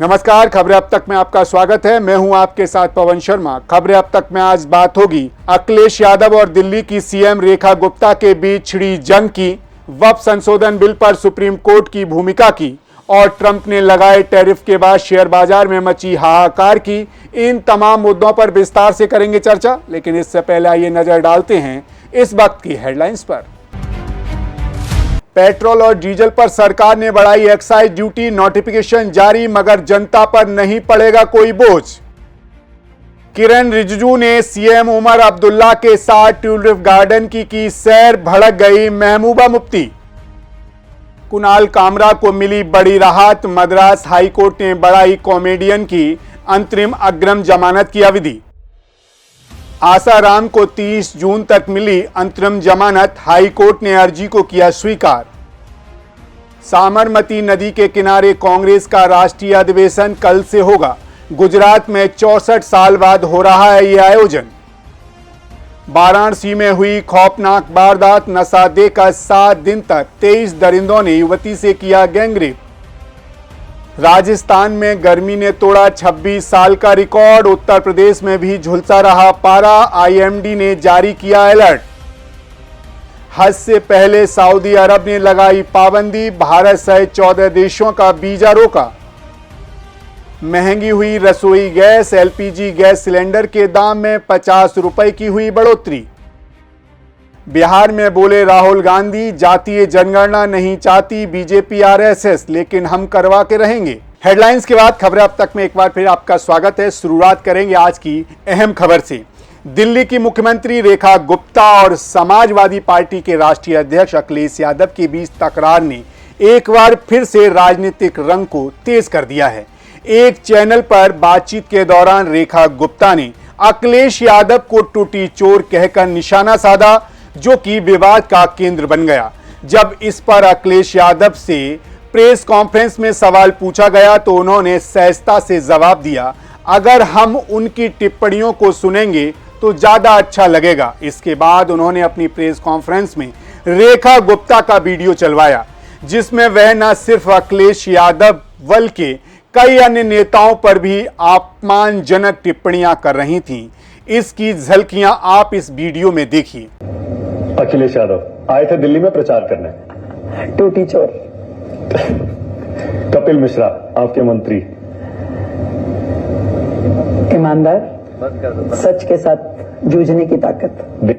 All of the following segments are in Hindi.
नमस्कार, खबरें अब तक में आपका स्वागत है। मैं हूं आपके साथ पवन शर्मा। खबरें अब तक में आज बात होगी अखिलेश यादव और दिल्ली की सीएम रेखा गुप्ता के बीच छिड़ी जंग की, वक्फ संशोधन बिल पर सुप्रीम कोर्ट की भूमिका की और ट्रंप ने लगाए टैरिफ के बाद शेयर बाजार में मची हाहाकार की। इन तमाम मुद्दों पर विस्तार से करेंगे चर्चा, लेकिन इससे पहले आइए नजर डालते हैं इस वक्त की हेडलाइंस पर। पेट्रोल और डीजल पर सरकार ने बढ़ाई एक्साइज ड्यूटी, नोटिफिकेशन जारी, मगर जनता पर नहीं पड़ेगा कोई बोझ। किरेन रिजिजू ने सीएम उमर अब्दुल्ला के साथ ट्यूलिप गार्डन की सैर, भड़क गई महबूबा मुफ्ती। कुणाल कामरा को मिली बड़ी राहत, मद्रास हाईकोर्ट ने बढ़ाई कॉमेडियन की अंतरिम अग्रिम जमानत की अवधि। आसाराम को 30 जून तक मिली अंतरिम जमानत, हाईकोर्ट ने अर्जी को किया स्वीकार। साबरमती नदी के किनारे कांग्रेस का राष्ट्रीय अधिवेशन कल से होगा। गुजरात में 64 साल बाद हो रहा है यह आयोजन। वाराणसी में हुई खौफनाक वारदात, नशा देकर 7 दिन तक 23 दरिंदों ने युवती से किया गैंगरेप। राजस्थान में गर्मी ने तोड़ा 26 साल का रिकॉर्ड, उत्तर प्रदेश में भी झुलसा रहा पारा, आईएमडी ने जारी किया अलर्ट। हज से पहले सऊदी अरब ने लगाई पाबंदी, भारत सहित 14 देशों का वीजा रोका। महंगी हुई रसोई गैस, एलपीजी गैस सिलेंडर के दाम में 50 रुपए की हुई बढ़ोतरी। बिहार में बोले राहुल गांधी, जातीय जनगणना नहीं चाहती बीजेपी आरएसएस, लेकिन हम करवा के रहेंगे। हेडलाइंस के बाद खबरें अब तक में एक बार फिर आपका स्वागत है। शुरुआत करेंगे आज की अहम खबर से। दिल्ली की मुख्यमंत्री रेखा गुप्ता और समाजवादी पार्टी के राष्ट्रीय अध्यक्ष अखिलेश यादव के बीच तकरार ने एक बार फिर से राजनीतिक रंग को तेज कर दिया है। एक चैनल पर बातचीत के दौरान रेखा गुप्ता ने अखिलेश यादव को टूटी चोर कहकर निशाना साधा, जो कि विवाद का केंद्र बन गया। जब इस पर अखिलेश यादव से प्रेस कॉन्फ्रेंस में सवाल पूछा गया तो उन्होंने सहजता से जवाब दिया, अगर हम उनकी टिप्पणियों को सुनेंगे तो ज्यादा अच्छा लगेगा। इसके बाद उन्होंने अपनी प्रेस कॉन्फ्रेंस में रेखा गुप्ता का वीडियो चलवाया, जिसमें वह न सिर्फ अखिलेश यादव बल्कि कई अन्य नेताओं पर भी अपमानजनक टिप्पणियां कर रही थीं। इसकी झलकियां आप इस वीडियो में देखिए। अखिलेश यादव आए थे दिल्ली में प्रचार करने। टूटी चोर। कपिल मिश्रा आपके मंत्री। ईमानदार, सच के साथ जूझने की ताकत।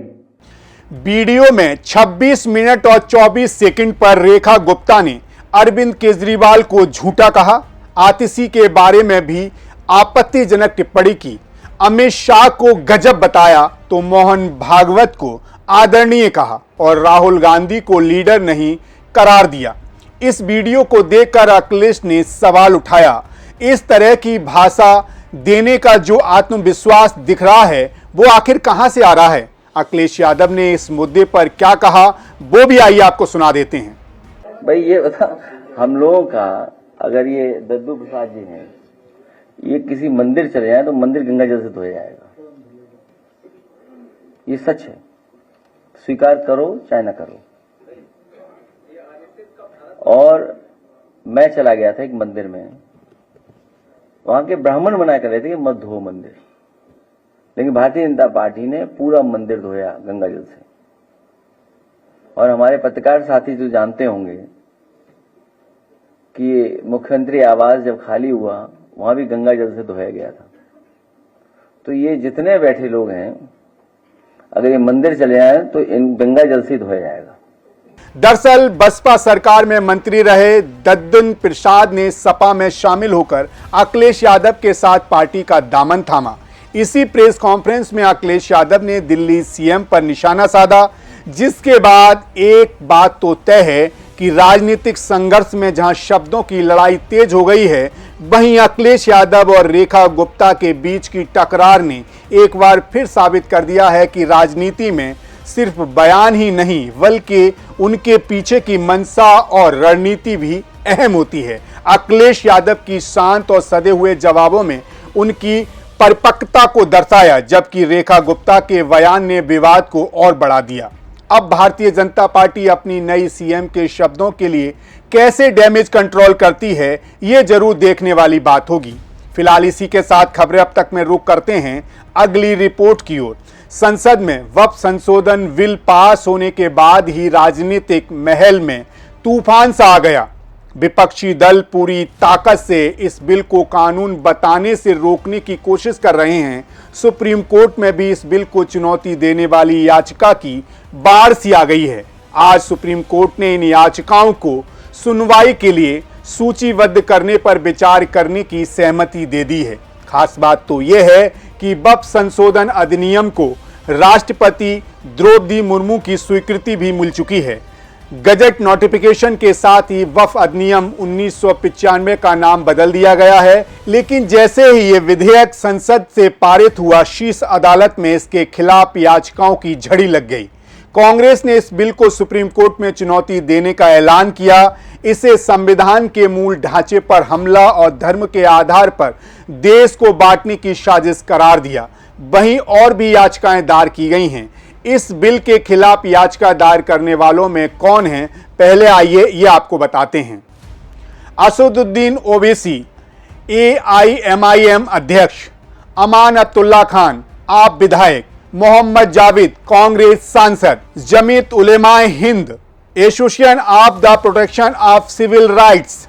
वीडियो में 26 मिनट और 24 सेकंड पर रेखा गुप्ता ने अरविंद केजरीवाल को झूठा कहा, आतिशी के बारे में भी आपत्तिजनक टिप्पणी की, अमित शाह को गजब बताया तो मोहन भागवत को आदरणीय कहा और राहुल गांधी को लीडर नहीं करार दिया। इस वीडियो को देखकर अखिलेश ने सवाल उठाया, इस तरह की भाषा देने का जो आत्मविश्वास दिख रहा है वो आखिर कहां से आ रहा है। अखिलेश यादव ने इस मुद्दे पर क्या कहा वो भी आइए आपको सुना देते हैं। भाई ये बता, हम लोगों का अगर ये दद्दू प्रसाद जी हैं, ये किसी मंदिर चले जाए तो मंदिर गंगा जल से धोया जाएगा। ये सच है, स्वीकार करो चाहे ना करो। और मैं चला गया था एक मंदिर में, वहां के ब्राह्मण मना कर रहे थे कि मत धो मंदिर, लेकिन भारतीय जनता पार्टी ने पूरा मंदिर धोया गंगा जल से। और हमारे पत्रकार साथी जो जानते होंगे कि मुख्यमंत्री आवास जब खाली हुआ वहां भी गंगा जल से धोया गया था। तो ये जितने बैठे लोग हैं, अगर ये मंदिर चले जाए तो इन गंगा जल से धोया जाएगा। दरअसल बसपा सरकार में मंत्री रहे दद्दन प्रसाद ने सपा में शामिल होकर अखिलेश यादव के साथ पार्टी का दामन थामा। इसी प्रेस कॉन्फ्रेंस में अखिलेश यादव ने दिल्ली सीएम पर निशाना साधा, जिसके बाद एक बात तो तय है कि राजनीतिक संघर्ष में जहां शब्दों की लड़ाई तेज हो गई है, वहीं अखिलेश यादव और रेखा गुप्ता के बीच की टकरार ने एक बार फिर साबित कर दिया है कि राजनीति में सिर्फ बयान ही नहीं बल्कि उनके पीछे की मंशा और रणनीति भी अहम होती है। अखिलेश यादव की शांत और सधे हुए जवाबों में उनकी परिपक्वता को दर्शाया, जबकि रेखा गुप्ता के बयान ने विवाद को और बढ़ा दिया। अब भारतीय जनता पार्टी अपनी नई सीएम के शब्दों के लिए कैसे डैमेज कंट्रोल करती है, ये जरूर देखने वाली बात होगी। फिलहाल इसी के साथ खबरें अब तक में रुक करते हैं अगली रिपोर्ट की ओर। संसद में वक्फ संशोधन बिल पास होने के बाद ही राजनीतिक महल में तूफान सा आ गया। विपक्षी दल पूरी ताकत से इस बिल को कानून बताने से रोकने की कोशिश कर रहे हैं। सुप्रीम कोर्ट में भी इस बिल को चुनौती देने वाली याचिका की बाढ़ सी आ गई है। आज सुप्रीम कोर्ट ने इन याचिकाओं को सुनवाई के लिए सूचीबद्ध करने पर विचार करने की सहमति दे दी है। खास बात तो यह है कि वक्फ संशोधन अधिनियम को राष्ट्रपति द्रौपदी मुर्मू की स्वीकृति भी मिल चुकी है। गजट नोटिफिकेशन के साथ ही वक्फ अधिनियम 1995 का नाम बदल दिया गया है, लेकिन जैसे ही ये विधेयक संसद से पारित हुआ, शीर्ष अदालत में इसके खिलाफ याचिकाओं की झड़ी लग गई। कांग्रेस ने इस बिल को सुप्रीम कोर्ट में चुनौती देने का ऐलान किया। इसे संविधान के मूल ढांचे पर हमला और धर्म के आधार पर देश को बांटने की साजिश करार दिया। वहीं और भी याचिकाएं दायर की गई हैं। इस बिल के खिलाफ याचिका दायर करने वालों में कौन हैं, पहले आइए ये आपको बताते हैं। असदुद्दीन ओवैसी AIMIM अध्यक्ष, अमान अब्दुल्ला खान आप विधायक, मोहम्मद जावेद कांग्रेस सांसद, Jamiat Ulemae Hind, association of the protection of civil rights,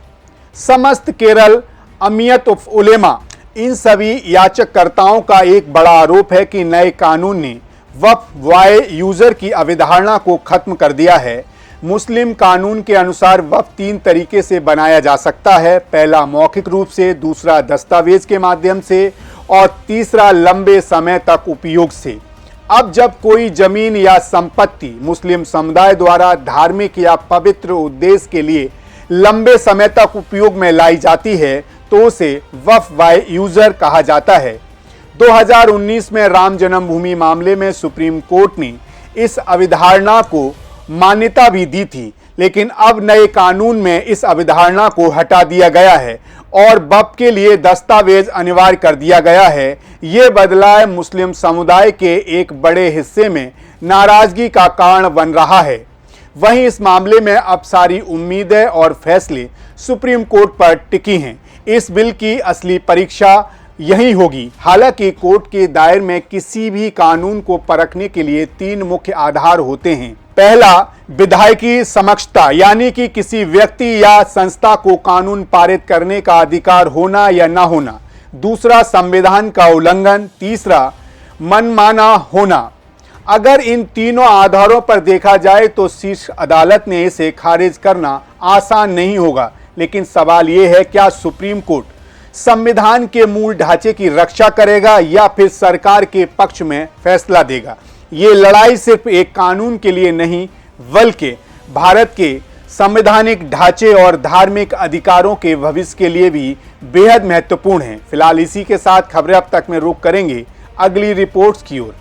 Samastha Kerala अमियत उफ उलेमा, इन सभी याचककर्ताओं का एक बड़ा आरोप है कि नए कानून ने वक्फ वाय यूजर की अवधारणा को खत्म कर दिया है। मुस्लिम कानून के अनुसार वक्फ 3 तरीके से बनाया जा सकता है। पहला मौखिक रूप से, दूसरा दस्तावेज के माध्यम से और तीसरा लंबे समय तक उपयोग से। अब जब कोई जमीन या संपत्ति मुस्लिम समुदाय द्वारा धार्मिक या पवित्र उद्देश्य के लिए लंबे समय तक उपयोग में लाई जाती है तो उसे वक्फ वाय यूजर कहा जाता है। 2019 में राम जन्मभूमि मामले में सुप्रीम कोर्ट ने इस अवधारणा को मान्यता भी दी थी, लेकिन अब नए कानून में इस अवधारणा को हटा दिया गया है और वक्फ के लिए दस्तावेज अनिवार्य कर दिया गया है। ये बदलाव मुस्लिम समुदाय के एक बड़े हिस्से में नाराजगी का कारण बन रहा है। वहीं इस मामले में अब सारी उम्मीदें और फैसले सुप्रीम कोर्ट पर टिकी हैं। इस बिल की असली परीक्षा यही होगी। हालांकि कोर्ट के दायरे में किसी भी कानून को परखने के लिए 3 मुख्य आधार होते हैं। पहला, विधायकी समक्षता, यानी कि किसी व्यक्ति या संस्था को कानून पारित करने का अधिकार होना या ना होना। दूसरा, संविधान का उल्लंघन। तीसरा, मनमाना होना। अगर इन तीनों आधारों पर देखा जाए तो शीर्ष अदालत ने इसे खारिज करना आसान नहीं होगा। लेकिन सवाल यह है, क्या सुप्रीम कोर्ट संविधान के मूल ढांचे की रक्षा करेगा या फिर सरकार के पक्ष में फैसला देगा? ये लड़ाई सिर्फ एक कानून के लिए नहीं, बल्कि भारत के संवैधानिक ढांचे और धार्मिक अधिकारों के भविष्य के लिए भी बेहद महत्वपूर्ण है। फिलहाल इसी के साथ खबरें अब तक में रुक करेंगे अगली रिपोर्ट्स की ओर।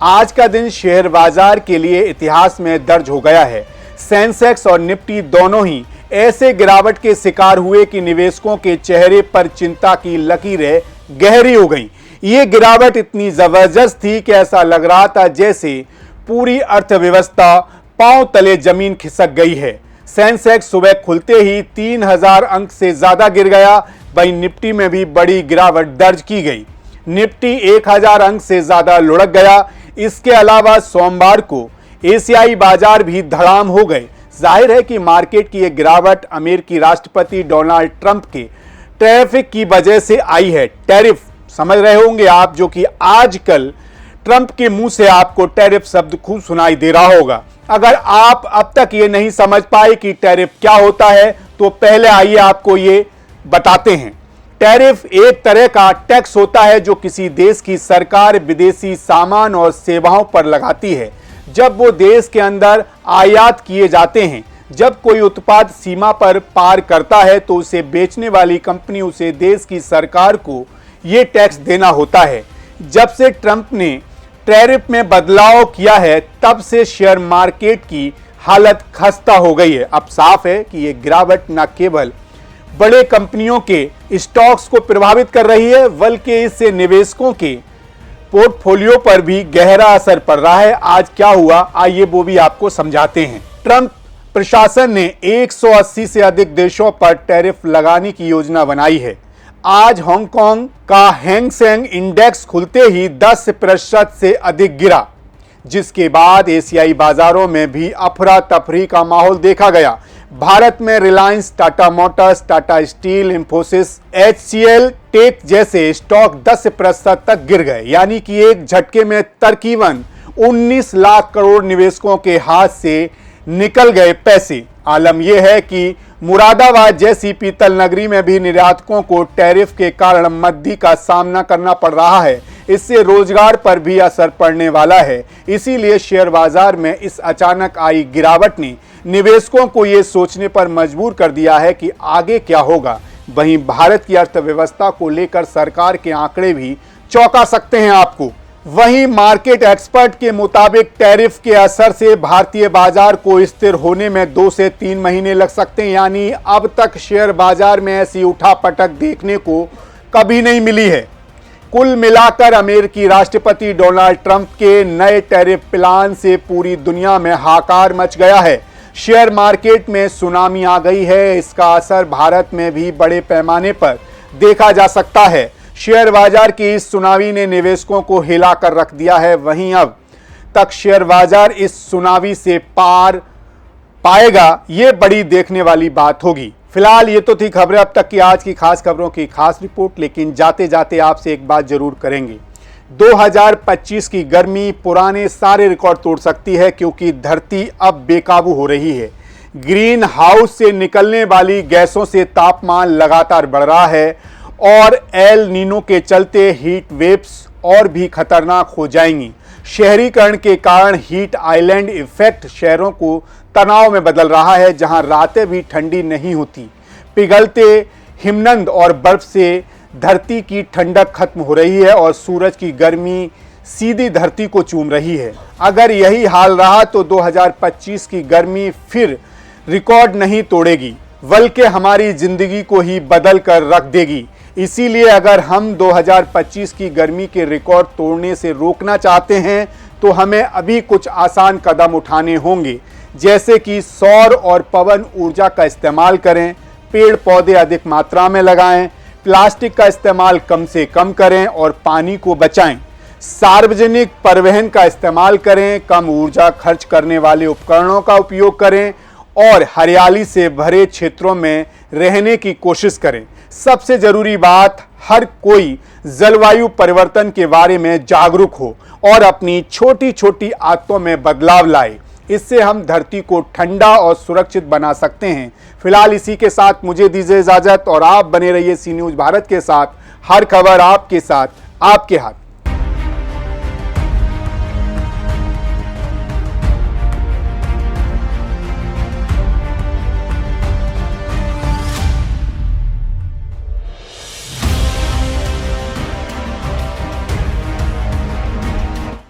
आज का दिन शेयर बाजार के लिए इतिहास में दर्ज हो गया है। सेंसेक्स और निफ्टी दोनों ही ऐसे गिरावट के शिकार हुए कि निवेशकों के चेहरे पर चिंता की लकीरें गहरी हो गई। ये गिरावट इतनी जबरदस्त थी कि ऐसा लग रहा था जैसे पूरी अर्थव्यवस्था पांव तले जमीन खिसक गई है। सेंसेक्स सुबह खुलते ही 3000 अंक से ज्यादा गिर गया। वहीं निफ्टी में भी बड़ी गिरावट दर्ज की गई। निफ्टी 1000 अंक से ज्यादा लुढ़क गया। इसके अलावा सोमवार को एशियाई बाजार भी धड़ाम हो गए। जाहिर है कि मार्केट की यह गिरावट अमेरिकी राष्ट्रपति डोनाल्ड ट्रंप के टैरिफ की वजह से आई है। टैरिफ समझ रहे होंगे आप, जो कि आजकल ट्रंप के मुंह से आपको टैरिफ शब्द खूब सुनाई दे रहा होगा। अगर आप अब तक ये नहीं समझ पाए कि टैरिफ क्या होता है तो पहले आइए आपको ये बताते हैं। टैरिफ एक तरह का टैक्स होता है जो किसी देश की सरकार विदेशी सामान और सेवाओं पर लगाती है जब वो देश के अंदर आयात किए जाते हैं। जब कोई उत्पाद सीमा पर पार करता है तो उसे बेचने वाली कंपनी उसे देश की सरकार को ये टैक्स देना होता है। जब से ट्रंप ने टैरिफ में बदलाव किया है तब से शेयर मार्केट की हालत खस्ता हो गई है। अब साफ है कि ये गिरावट न केवल बड़े कंपनियों के स्टॉक्स को प्रभावित कर रही है बल्कि इससे निवेशकों के पोर्टफोलियो पर भी गहरा असर पड़ रहा है। आज क्या हुआ, आइए वो भी आपको समझाते हैं। ट्रंप प्रशासन ने 180 से अधिक देशों पर टैरिफ लगाने की योजना बनाई है। आज हांगकांग का हैंग सेंग इंडेक्स खुलते ही 10% से अधिक गिरा, जिसके बाद एशियाई बाजारों में भी अफरा तफरी का माहौल देखा गया। भारत में Reliance, Tata Motors, Tata Steel, Infosys, HCL, tech जैसे स्टॉक 10% तक गिर गए, यानी कि एक झटके में तकरीबन 19 लाख करोड़ निवेशकों के हाथ से निकल गए पैसे। आलम यह है कि मुरादाबाद जैसी पीतल नगरी में भी निर्यातकों को टैरिफ के कारण मंदी का सामना करना पड़ रहा है। इससे रोजगार पर भी असर पड़ने वाला है। इसीलिए शेयर बाजार में इस अचानक आई गिरावट ने निवेशकों को ये सोचने पर मजबूर कर दिया है कि आगे क्या होगा। वहीं भारत की अर्थव्यवस्था को लेकर सरकार के आंकड़े भी चौंका सकते हैं आपको। वहीं मार्केट एक्सपर्ट के मुताबिक टैरिफ के असर से भारतीय बाजार को स्थिर होने में 2 से 3 महीने लग सकते हैं, यानी अब तक शेयर बाजार में ऐसी उठापटक देखने को कभी नहीं मिली है। कुल मिलाकर अमेरिकी राष्ट्रपति डोनाल्ड ट्रंप के नए टैरिफ प्लान से पूरी दुनिया में हाहाकार मच गया है। शेयर मार्केट में सुनामी आ गई है। इसका असर भारत में भी बड़े पैमाने पर देखा जा सकता है। शेयर बाजार की इस सुनामी ने निवेशकों को हिलाकर रख दिया है। वहीं अब तक शेयर बाजार इस सुनामी से पार पाएगा, ये बड़ी देखने वाली बात होगी। फिलहाल ये तो थी खबरें अब तक की, आज की खास खबरों की खास रिपोर्ट। लेकिन जाते जाते आपसे एक बात जरूर करेंगे, 2025 की गर्मी पुराने सारे रिकॉर्ड तोड़ सकती है, क्योंकि धरती अब बेकाबू हो रही है। ग्रीन हाउस से निकलने वाली गैसों से तापमान लगातार बढ़ रहा है और एल नीनो के चलते हीट वेव्स और भी खतरनाक हो जाएंगी। शहरीकरण के कारण हीट आइलैंड इफेक्ट शहरों को तनाव में बदल रहा है, जहां रातें भी ठंडी नहीं होती। पिघलते हिमनद और बर्फ से धरती की ठंडक खत्म हो रही है और सूरज की गर्मी सीधी धरती को चूम रही है। अगर यही हाल रहा तो 2025 की गर्मी फिर रिकॉर्ड नहीं तोड़ेगी, बल्कि हमारी जिंदगी को ही बदल कर रख देगी। इसीलिए अगर हम 2025 की गर्मी के रिकॉर्ड तोड़ने से रोकना चाहते हैं तो हमें अभी कुछ आसान कदम उठाने होंगे, जैसे कि सौर और पवन ऊर्जा का इस्तेमाल करें, पेड़ पौधे अधिक मात्रा में लगाएं, प्लास्टिक का इस्तेमाल कम से कम करें और पानी को बचाएं। सार्वजनिक परिवहन का इस्तेमाल करें, कम ऊर्जा खर्च करने वाले उपकरणों का उपयोग करें और हरियाली से भरे क्षेत्रों में रहने की कोशिश करें। सबसे जरूरी बात, हर कोई जलवायु परिवर्तन के बारे में जागरूक हो और अपनी छोटी छोटी आदतों में बदलाव लाए। इससे हम धरती को ठंडा और सुरक्षित बना सकते हैं। फिलहाल इसी के साथ मुझे दीजिए इजाजत और आप बने रहिए सी न्यूज़ भारत के साथ। हर खबर आपके साथ, आपके हाथ।